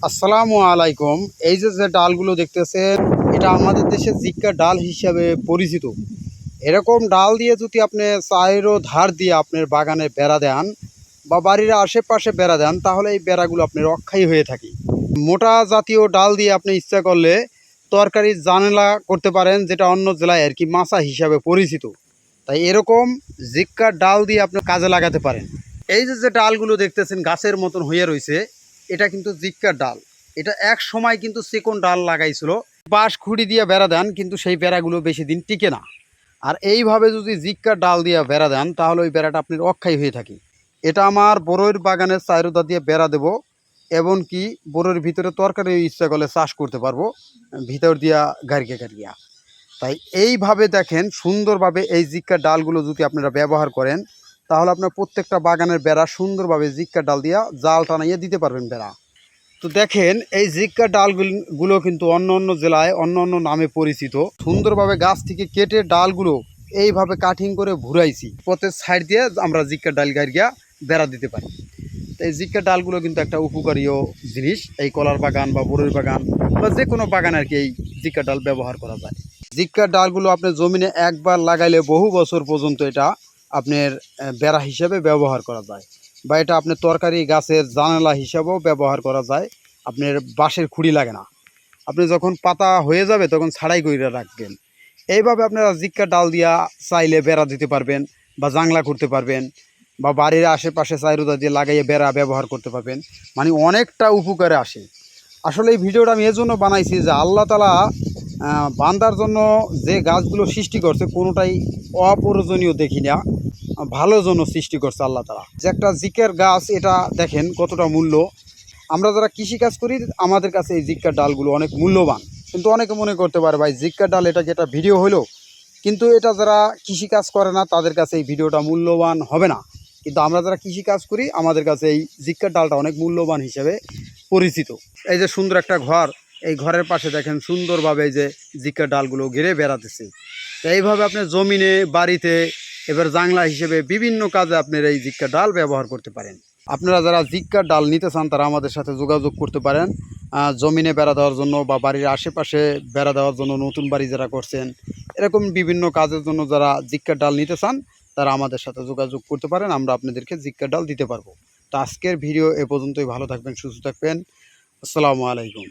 আসসালামু আলাইকুম। এই যে ডালগুলো দেখতেছেন, এটা আমাদের দেশে জিক্কা ডাল হিসাবে পরিচিত। এরকম ডাল দিয়ে যদি আপনি চাইরো ধার দিয়ে আপনার বাগানে বেড়া দেন বা বাড়ির আশেপাশে বেড়া দেন, তাহলে এই বেড়াগুলো আপনার অক্ষায়ী হয়ে থাকে। মোটা জাতীয় ডাল দিয়ে আপনি ইচ্ছা করলে তরকারি জানালা করতে পারেন, যেটা অন্য জেলায় আর কি মাচা হিসাবে পরিচিত। তাই এরকম জিক্কার ডাল দিয়ে আপনি কাজে লাগাতে পারেন। এই যে ডালগুলো দেখতেছেন গাছের মতন হয়ে রয়েছে, এটা কিন্তু জিক্কার ডাল। এটা এক সময় কিন্তু চিকন ডাল লাগাইছিল, বাঁশ খুঁড়ি দিয়ে বেড়া দেন, কিন্তু সেই বেড়াগুলো বেশি দিন টিকে না। আর এইভাবে যদি জিক্কার ডাল দিয়ে বেড়া দেন, তাহলে ওই বেড়াটা আপনার অক্ষায়ী হয়ে থাকে। এটা আমার বড়ইর বাগানের চাইরোদা দিয়ে বেড়া দেবো, এমনকি বড়ইর ভিতরে তরকারি ইচ্ছা করলে চাষ করতে পারবো, ভিতর দিয়া গাড়িয়া গাড়িয়া। তাই এইভাবে দেখেন সুন্দরভাবে এই জিক্কার ডালগুলো যদি আপনারা ব্যবহার করেন, তাহলে আপনার প্রত্যেকটা বাগানের বেড়া সুন্দরভাবে জিক্কার ডাল দিয়া জাল টানাইয়ে দিতে পারবেন বেড়া। তো দেখেন এই জিক্কার ডালগুলো কিন্তু অন্য অন্য জেলায় অন্য অন্য নামে পরিচিত। সুন্দরভাবে গাছ থেকে কেটে ডালগুলো এইভাবে কাটিং করে ভুরাইছি, পথের সাইড দিয়ে আমরা জিক্কার ডাল গাড়িয়া বেড়া দিতে পারি। তো এই জিক্কার ডালগুলো কিন্তু একটা উপকারীয় জিনিস। এই কলার বাগান বা বড়ির বাগান বা যে কোনো বাগানে আর কি এই জিক্কার ডাল ব্যবহার করা যায়। জিক্কার ডালগুলো আপনি জমিনে একবার লাগাইলে বহু বছর পর্যন্ত এটা আপনার বেড়া হিসেবে ব্যবহার করা যায়, বা এটা আপনার তরকারি গাছের জানালা হিসাবেও ব্যবহার করা যায়। আপনার বাঁশের খুঁড়ি লাগে না, আপনি যখন পাতা হয়ে যাবে তখন ছাড়াই করে রাখবেন। এইভাবে আপনারা জিক্কার ডাল দিয়া চাইলে বেড়া দিতে পারবেন বা জাংলা করতে পারবেন, বা বাড়ির আশেপাশে চাইরোদা দিয়ে লাগাইয়ে বেড়া ব্যবহার করতে পারবেন। মানে অনেকটা উপকারে আসে। আসলে এই ভিডিওটা আমি এজন্য বানাইছি যে আল্লাহ তাআলা বান্দার জন্য যে গাছগুলো সৃষ্টি করছে কোনোটাই অপ্রয়োজনীয় দেখি না, ভালোর জন্য সৃষ্টি করছে আল্লাহ তাআলা। যে একটা জিক্কার গাছ, এটা দেখেন কতটা মূল্য। আমরা যারা কৃষিকাজ করি আমাদের কাছে এই জিক্কার ডালগুলো অনেক মূল্যবান। কিন্তু অনেকে মনে করতে পারে ভাই জিক্কার ডাল এটা যেটা ভিডিও হলো, কিন্তু এটা যারা কৃষিকাজ করে না তাদের কাছে এই ভিডিওটা মূল্যবান হবে না। কিন্তু আমরা যারা কৃষিকাজ করি আমাদের কাছে এই জিক্কার ডালটা অনেক মূল্যবান হিসেবে পরিচিত। এই যে সুন্দর একটা ঘর, এই ঘরের পাশে দেখেন সুন্দরভাবে এই যে জিক্কার ডালগুলো ঘিরে বেড়াতেছে। তো এইভাবে আপনার জমিনে বাড়িতে এবার জাংলা হিসেবে বিভিন্ন কাজে আপনার এই জিক্কার ডাল ব্যবহার করতে পারেন। আপনারা যারা জিক্কার ডাল নিতে চান তারা আমাদের সাথে যোগাযোগ করতে পারেন। জমিনে বেড়া দেওয়ার জন্য বা বাড়ির আশেপাশে বেড়া দেওয়ার জন্য, নতুন বাড়ি যারা করছেন, এরকম বিভিন্ন কাজের জন্য যারা জিক্কার ডাল নিতে চান তারা আমাদের সাথে যোগাযোগ করতে পারেন। আমরা আপনাদেরকে জিক্কার ডাল দিতে পারবো। তো আজকের ভিডিও এ পর্যন্তই। ভালো থাকবেন, সুস্থ থাকবেন। আসসালামু আলাইকুম।